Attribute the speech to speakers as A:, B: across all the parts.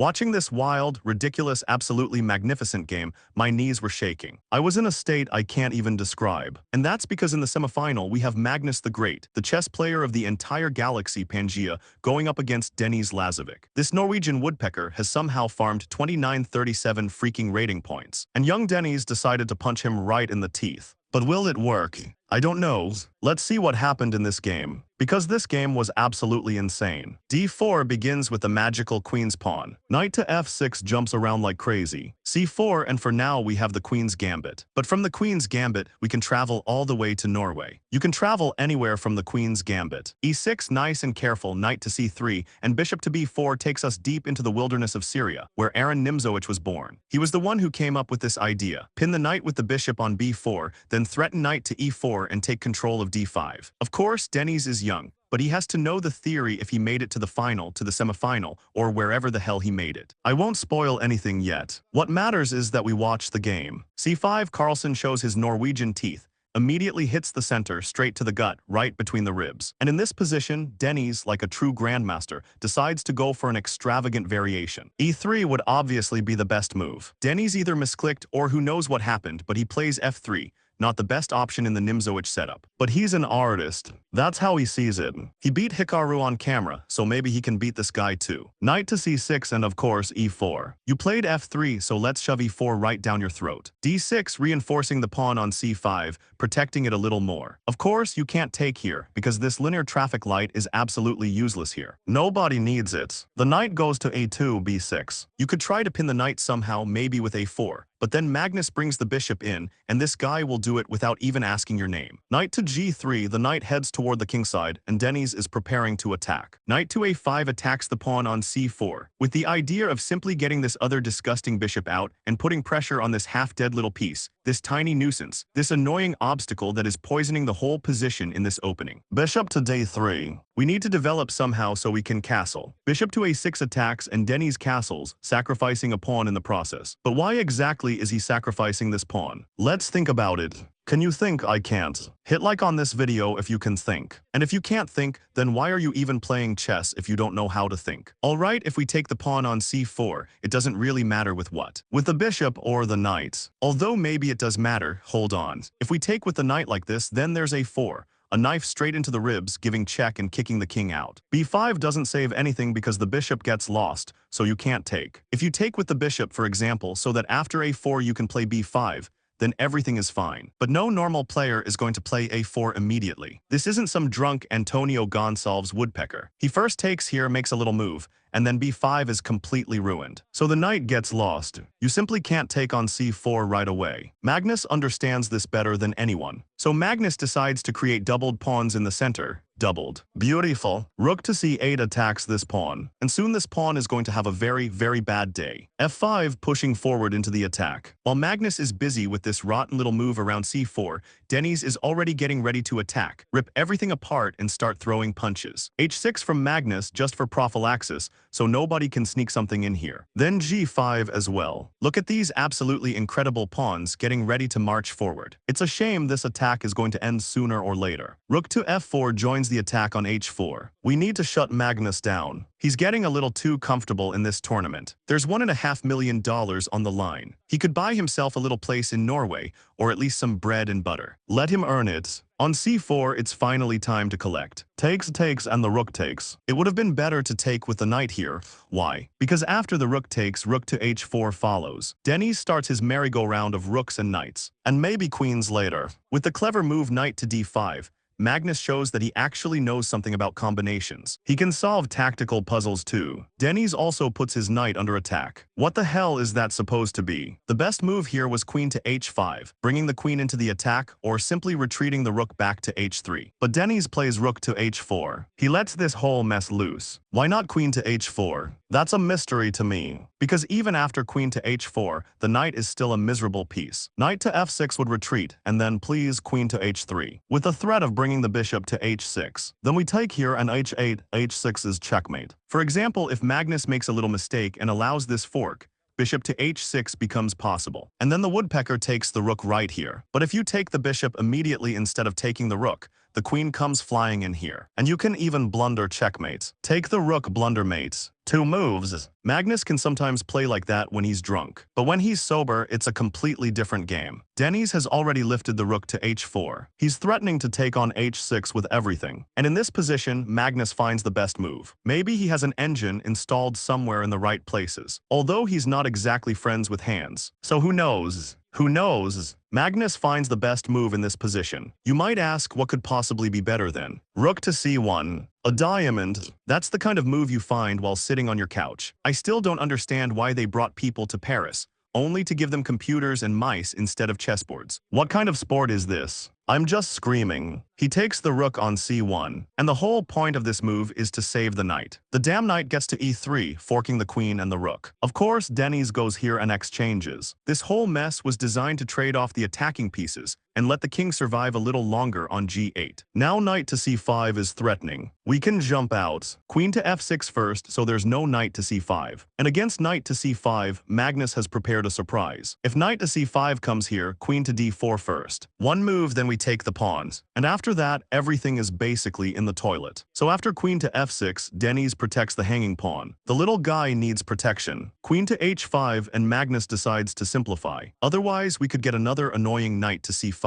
A: Watching this wild, ridiculous, absolutely magnificent game, my knees were shaking. I was in a state I can't even describe. And that's because in the semifinal we have Magnus the Great, the chess player of the entire galaxy Pangea, going up against Dennis Lazik. This Norwegian Woodpecker has somehow farmed 2937 freaking rating points. And young Dennis decided to punch him right in the teeth. But will it work? I don't know. Let's see what happened in this game. Because this game was absolutely insane. d4 begins with the magical queen's pawn. Knight to f6 jumps around like crazy. c4, and for now we have the queen's gambit. But from the queen's gambit, we can travel all the way to Norway. You can travel anywhere from the queen's gambit. e6, nice and careful, knight to c3, and bishop to b4 takes us deep into the wilderness of Syria, where Aaron Nimzo-Indian was born. He was the one who came up with this idea. Pin the knight with the bishop on b4, then threaten knight to e4 and take control of d5. Of course, Dennis is young, but he has to know the theory if he made it to the final, to the semifinal, or wherever the hell he made it. I won't spoil anything yet. What matters is that we watch the game. c5, Carlsen shows his Norwegian teeth, immediately hits the center, straight to the gut, right between the ribs. And in this position, Dennis, like a true grandmaster, decides to go for an extravagant variation. e3 would obviously be the best move. Dennis either misclicked or who knows what happened, but he plays f3. Not the best option in the Nimzo-Indian setup. But he's an artist. That's how he sees it. He beat Hikaru on camera, so maybe he can beat this guy too. Knight to c6 and of course e4. You played f3, so let's shove e4 right down your throat. d6, reinforcing the pawn on c5, protecting it a little more. Of course, you can't take here, because this linear traffic light is absolutely useless here. Nobody needs it. The knight goes to a2, b6. You could try to pin the knight somehow, maybe with a4. But then Magnus brings the bishop in, and this guy will do it without even asking your name. Knight to g3, the knight heads toward the kingside, and Dennis is preparing to attack. Knight to a5 attacks the pawn on c4, with the idea of simply getting this other disgusting bishop out and putting pressure on this half-dead little piece, this tiny nuisance, this annoying obstacle that is poisoning the whole position in this opening. Bishop to d3. We need to develop somehow so we can castle. Bishop to a6 attacks and Dennis castles, sacrificing a pawn in the process. But why exactly is he sacrificing this pawn? Let's think about it. Can you think? I can't. Hit like on this video if you can think. And if you can't think, then why are you even playing chess if you don't know how to think? Alright, if we take the pawn on c4, it doesn't really matter with what. With the bishop or the knight. Although maybe it does matter, hold on. If we take with the knight like this, then there's a4. A knife straight into the ribs, giving check and kicking the king out. b5 doesn't save anything because the bishop gets lost, so you can't take. If you take with the bishop, for example, so that after a4 you can play b5, then everything is fine. But no normal player is going to play a4 immediately. This isn't some drunk Antonio Gonçalves woodpecker. He first takes here, makes a little move, and then b5 is completely ruined. So the knight gets lost. You simply can't take on c4 right away. Magnus understands this better than anyone. So Magnus decides to create doubled pawns in the center. Doubled. Beautiful. Rook to c8 attacks this pawn, and soon this pawn is going to have a very, very bad day. f5 pushing forward into the attack. While Magnus is busy with this rotten little move around c4, Dennis is already getting ready to attack, rip everything apart and start throwing punches. h6 from Magnus just for prophylaxis, so nobody can sneak something in here. Then g5 as well. Look at these absolutely incredible pawns getting ready to march forward. It's a shame this attack is going to end sooner or later. Rook to f4 joins the attack on h4. We need to shut Magnus down. He's getting a little too comfortable in this tournament. There's $1.5 million on the line. He could buy himself a little place in Norway, or at least some bread and butter. Let him earn it. On c4, it's finally time to collect. Takes, and the rook takes. It would have been better to take with the knight here. Why? Because after the rook takes, rook to h4 follows. Dennis starts his merry-go-round of rooks and knights, and maybe queens later. With the clever move knight to d5, Magnus shows that he actually knows something about combinations. He can solve tactical puzzles too. Dennis also puts his knight under attack. What the hell is that supposed to be? The best move here was queen to h5, bringing the queen into the attack or simply retreating the rook back to h3. But Dennis plays rook to h4. He lets this whole mess loose. Why not queen to h4? That's a mystery to me. Because even after queen to h4, the knight is still a miserable piece. Knight to f6 would retreat, and then please queen to h3, with the threat of bringing the bishop to h6. Then we take here and h8, h6 is checkmate. For example, if Magnus makes a little mistake and allows this fork, bishop to h6 becomes possible. And then the woodpecker takes the rook right here. But if you take the bishop immediately instead of taking the rook, the queen comes flying in here. And you can even blunder checkmate. Take the rook blundermate. 2 moves. Magnus can sometimes play like that when he's drunk. But when he's sober, it's a completely different game. Dennis has already lifted the rook to h4. He's threatening to take on h6 with everything. And in this position, Magnus finds the best move. Maybe he has an engine installed somewhere in the right places. Although he's not exactly friends with hands. So who knows? Who knows? Magnus finds the best move in this position. You might ask, what could possibly be better than rook to c1? A diamond. That's the kind of move you find while sitting on your couch. I still don't understand why they brought people to Paris, only to give them computers and mice instead of chessboards. What kind of sport is this? I'm just screaming. He takes the rook on c1, and the whole point of this move is to save the knight. The damn knight gets to e3, forking the queen and the rook. Of course, Dennis goes here and exchanges. This whole mess was designed to trade off the attacking pieces and let the king survive a little longer on g8. Now knight to c5 is threatening. We can jump out. Queen to f6 first, so there's no knight to c5. And against knight to c5, Magnus has prepared a surprise. If knight to c5 comes here, queen to d4 first. One move, then we take the pawns. And after that, everything is basically in the toilet. So after queen to f6, Dennis protects the hanging pawn. The little guy needs protection. Queen to h5, and Magnus decides to simplify. Otherwise, we could get another annoying knight to c5.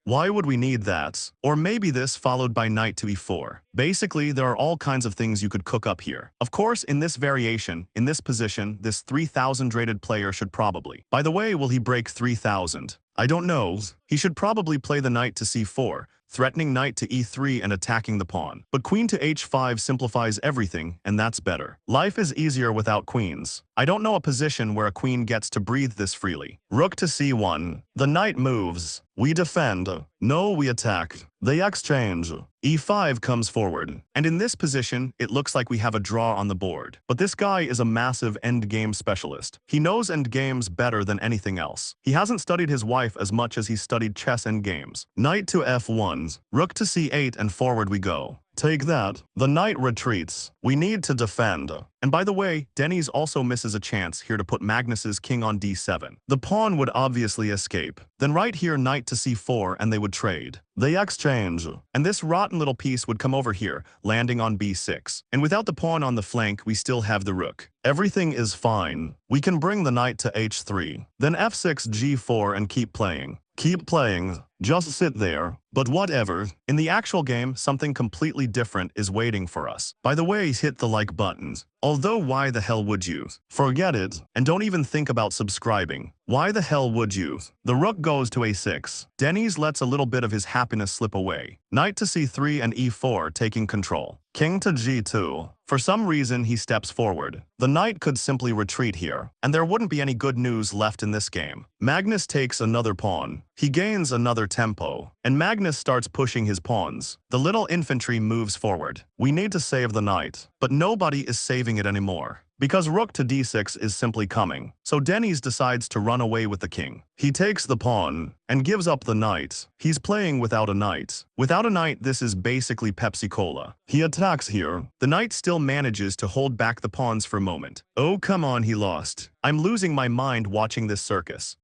A: Why would we need that? Or maybe this followed by knight to e4. Basically, there are all kinds of things you could cook up here. Of course, in this variation, in this position, this 3000 rated player should probably. By the way, will he break 3000? I don't know. He should probably play the knight to c4, threatening knight to e3 and attacking the pawn. But queen to h5 simplifies everything, and that's better. Life is easier without queens. I don't know a position where a queen gets to breathe this freely. Rook to c1. The knight moves. We defend. No, we attack. They exchange. e5 comes forward. And in this position, it looks like we have a draw on the board. But this guy is a massive endgame specialist. He knows endgames better than anything else. He hasn't studied his wife as much as he studied chess endgames. Knight to f1. Rook to c8, and forward we go. Take that. The knight retreats. We need to defend. And by the way, Dennis also misses a chance here to put Magnus's king on d7. The pawn would obviously escape. Then right here, knight to c4, and they would trade. They exchange. And this rotten little piece would come over here, landing on b6. And without the pawn on the flank, we still have the rook. Everything is fine. We can bring the knight to h3. Then f6, g4, and keep playing. Keep playing. Just sit there. But whatever. In the actual game, something completely different is waiting for us. By the way, hit the like buttons. Although why the hell would you? Forget it. And don't even think about subscribing. Why the hell would you? The rook goes to a6. Dennis lets a little bit of his happiness slip away. Knight to c3 and e4 taking control. King to g2. For some reason, he steps forward. The knight could simply retreat here, and there wouldn't be any good news left in this game. Magnus takes another pawn. He gains another tempo, and Magnus starts pushing his pawns. The little infantry moves forward. We need to save the knight, but nobody is saving it anymore. Because rook to d6 is simply coming, so Dennis decides to run away with the king. He takes the pawn and gives up the knight. He's playing without a knight. Without a knight, this is basically Pepsi Cola. He attacks here. The knight still manages to hold back the pawns for a moment. Oh, come on, he lost. I'm losing my mind watching this circus.